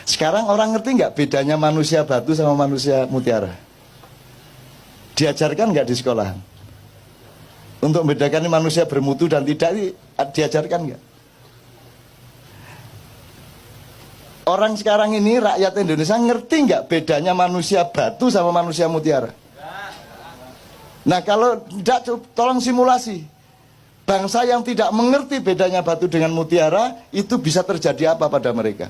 Sekarang orang ngerti nggak bedanya manusia batu sama manusia mutiara? Diajarkan nggak di sekolah? Untuk membedakan manusia bermutu dan tidak, diajarkan nggak? Orang sekarang ini, rakyat Indonesia, ngerti nggak bedanya manusia batu sama manusia mutiara? Nah kalau tidak, tolong simulasi. Bangsa yang tidak mengerti bedanya batu dengan mutiara, itu bisa terjadi apa pada mereka?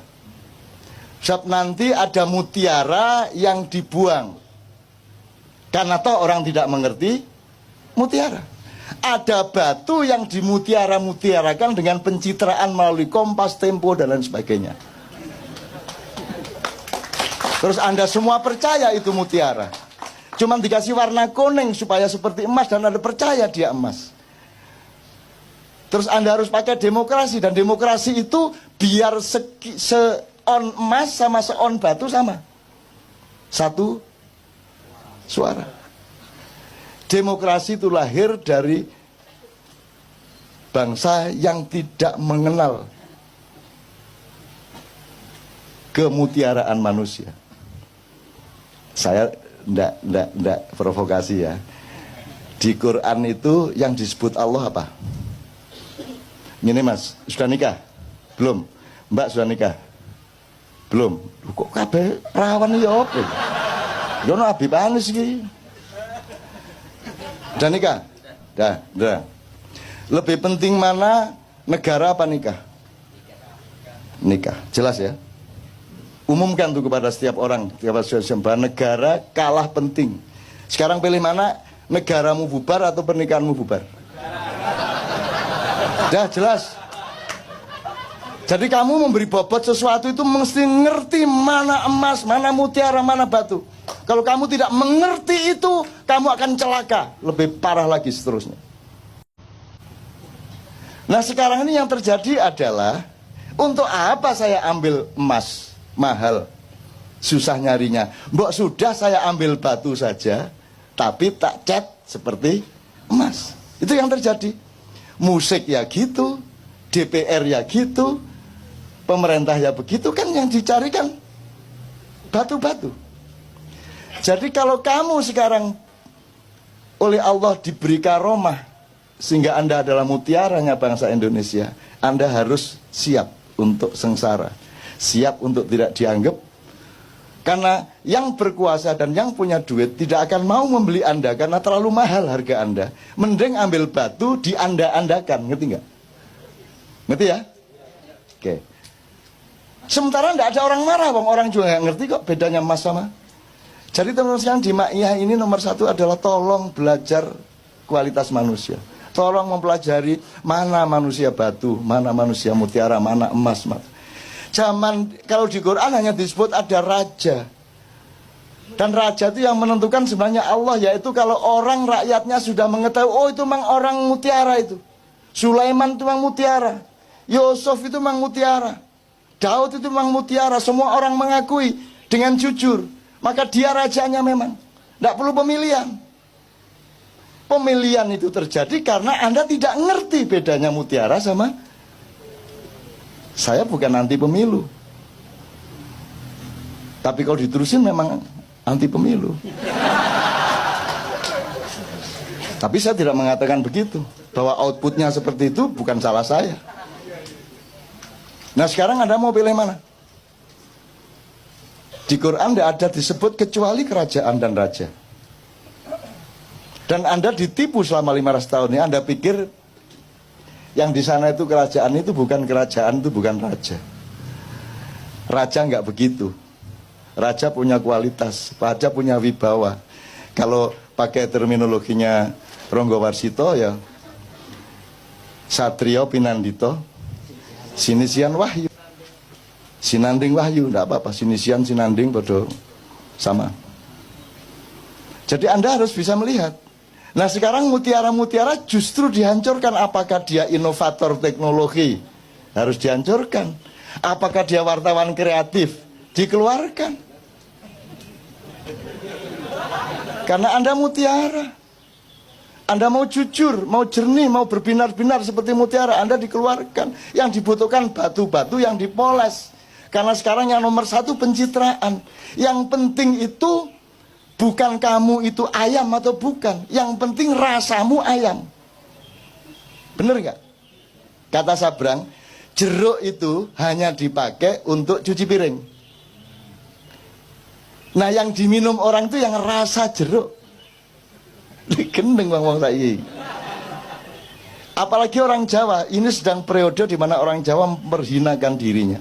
Sebab nanti ada mutiara yang dibuang. Karena toh orang tidak mengerti mutiara. Ada batu yang dimutiara-mutiarakan dengan pencitraan melalui Kompas, Tempo, dan lain sebagainya. Terus Anda semua percaya itu mutiara. Cuman dikasih warna kuning supaya seperti emas dan Anda percaya dia emas. Terus Anda harus pakai demokrasi, dan demokrasi itu biar seon emas sama seon batu sama. Satu suara. Demokrasi itu lahir dari bangsa yang tidak mengenal kemutiaraan manusia. Saya enggak provokasi ya. Di Quran itu yang disebut Allah apa? Ini Mas, sudah nikah? Belum? Mbak sudah nikah? Belum? Kok kabeh perawan ya apa? Ya ono Habib Anis iki. Sudah nikah? Dah. Lebih penting mana, negara apa nikah? Nikah, jelas ya. Umumkan tuh kepada setiap orang, bahwa negara kalah penting. Sekarang pilih mana, negaramu bubar atau pernikahanmu bubar? Dah jelas. Jadi kamu memberi bobot sesuatu itu mesti ngerti mana emas, mana mutiara, mana batu. Kalau kamu tidak mengerti itu, kamu akan celaka. Lebih parah lagi seterusnya. Nah sekarang ini yang terjadi adalah, untuk apa saya ambil emas mahal, susah nyarinya. Mbok sudah saya ambil batu saja, tapi tak cat seperti emas. Itu yang terjadi. Musik ya gitu, DPR ya gitu, pemerintah ya begitu, kan yang dicarikan batu-batu. Jadi kalau kamu sekarang oleh Allah diberi karomah sehingga Anda adalah mutiaranya bangsa Indonesia, Anda harus siap untuk sengsara, siap untuk tidak dianggap. Karena yang berkuasa dan yang punya duit tidak akan mau membeli Anda karena terlalu mahal harga Anda. Mending ambil batu dianda-andakan, ngerti nggak? Ngerti ya? Oke. Sementara nggak ada orang marah, bang. Orang juga nggak ngerti kok bedanya emas sama. Jadi teman-teman sekalian, di Ma'iyah ini nomor satu adalah tolong belajar kualitas manusia. Tolong mempelajari mana manusia batu, mana manusia mutiara, mana emas. Zaman kalau di Quran hanya disebut ada raja. Dan raja itu yang menentukan sebenarnya Allah, yaitu kalau orang rakyatnya sudah mengetahui, oh itu memang orang mutiara itu. Sulaiman itu memang mutiara. Yusuf itu memang mutiara. Daud itu memang mutiara. Semua orang mengakui dengan jujur. Maka dia rajanya memang. Tidak perlu pemilihan. Pemilihan itu terjadi karena Anda tidak ngerti bedanya mutiara sama. Saya bukan anti pemilu, tapi kalau diterusin memang anti pemilu. Tapi saya tidak mengatakan begitu, bahwa outputnya seperti itu bukan salah saya. Nah sekarang Anda mau pilih mana? Di Quran tidak ada disebut kecuali kerajaan dan raja. Dan Anda ditipu selama 500 tahun ini. Anda pikir yang di sana itu kerajaan, itu bukan kerajaan, itu bukan raja. Raja nggak begitu. Raja punya kualitas, raja punya wibawa. Kalau pakai terminologinya Ronggo Warsito ya, Satrio Pinandito, Sinisian Wahyu, Sinanding Wahyu, nggak apa-apa. Sinisian, Sinanding bodoh sama. Jadi Anda harus bisa melihat. Nah sekarang mutiara-mutiara justru dihancurkan. Apakah dia inovator teknologi? Harus dihancurkan. Apakah dia wartawan kreatif? Dikeluarkan. Karena Anda mutiara. Anda mau jujur, mau jernih, mau berbinar-binar seperti mutiara, Anda dikeluarkan. Yang dibutuhkan batu-batu yang dipoles. Karena sekarang yang nomor satu pencitraan. Yang penting itu bukan kamu itu ayam atau bukan. Yang penting rasamu ayam. Bener nggak? Kata Sabrang, jeruk itu hanya dipakai untuk cuci piring. Nah yang diminum orang itu yang rasa jeruk. Gendeng bang saiki. Apalagi orang Jawa, ini sedang periode di mana orang Jawa memperhinakan dirinya.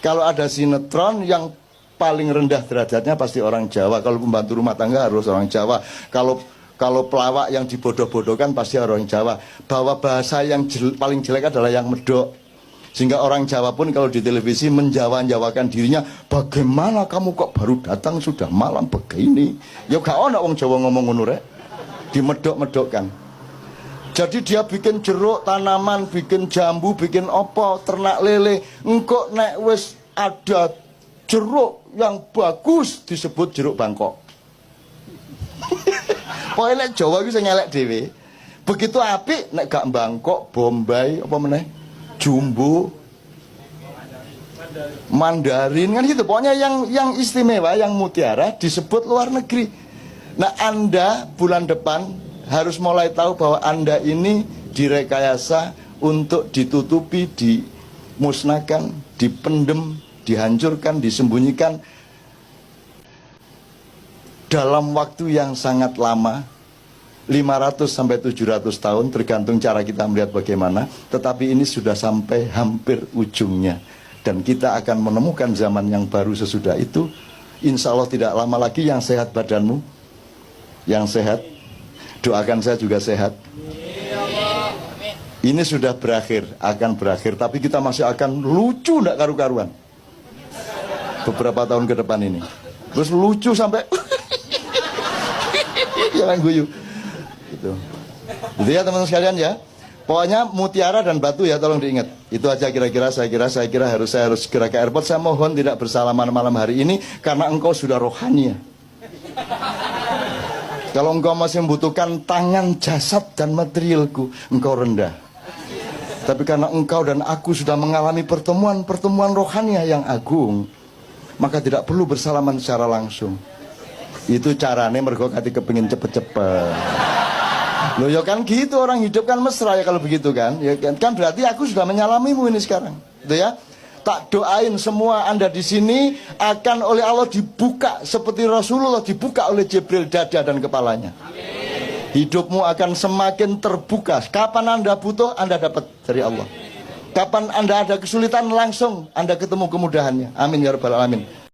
Kalau ada sinetron yang paling rendah derajatnya pasti orang Jawa. Kalau pembantu rumah tangga harus orang Jawa. Kalau pelawak yang dibodoh-bodohkan pasti orang Jawa. Bahwa bahasa yang paling jelek adalah yang medok. Sehingga orang Jawa pun kalau di televisi menjawa-jawakan dirinya, bagaimana kamu kok baru datang sudah malam begini? Ya gak ada orang Jawa ngomong ngono rek. Dimedok-medokkan. Jadi dia bikin jeruk, tanaman, bikin jambu, bikin opo, ternak lele. Engkok nek wis ada jeruk yang bagus disebut jeruk Bangkok. Pokoknya nek Jawa itu saya ngelek dewe. Begitu apik nek gak Bangkok, Bombay, apa meneh, Jumbo, Mandarin kan gitu. Pokoknya yang istimewa, yang mutiara disebut luar negeri. Nah Anda bulan depan harus mulai tahu bahwa Anda ini direkayasa untuk ditutupi, dimusnahkan, dipendem, dihancurkan, disembunyikan dalam waktu yang sangat lama, 500 sampai 700 tahun tergantung cara kita melihat bagaimana. Tetapi ini sudah sampai hampir ujungnya. Dan kita akan menemukan zaman yang baru sesudah itu. Insya Allah tidak lama lagi. Yang sehat badanmu, yang sehat, doakan saya juga sehat. Ini sudah berakhir, akan berakhir. Tapi kita masih akan lucu ndak karu-karuan beberapa tahun ke depan ini. Terus lucu sampai jangan guyu gitu. Gitu ya teman-teman sekalian ya. Pokoknya mutiara dan batu ya, tolong diingat. Itu aja kira-kira saya kira saya harus segera ke airport. Saya mohon tidak bersalaman malam hari ini karena engkau sudah rohani ya. Kalau engkau masih membutuhkan tangan, jasad, dan materialku, engkau rendah. Tapi karena engkau dan aku sudah mengalami pertemuan rohania yang agung, maka tidak perlu bersalaman secara langsung. Itu caranya mergo kati kepingin cepet-cepet. Loh ya kan gitu, orang hidup kan mesra ya kalau begitu kan. Ya kan berarti aku sudah menyalamimu ini sekarang. Gitu ya. Tak doain semua Anda di sini akan oleh Allah dibuka seperti Rasulullah dibuka oleh Jibril dada dan kepalanya. Amin. Hidupmu akan semakin terbuka. Kapan Anda butuh, Anda dapat dari Allah. Kapan Anda ada kesulitan, langsung Anda ketemu kemudahannya. Amin ya rabbal alamin.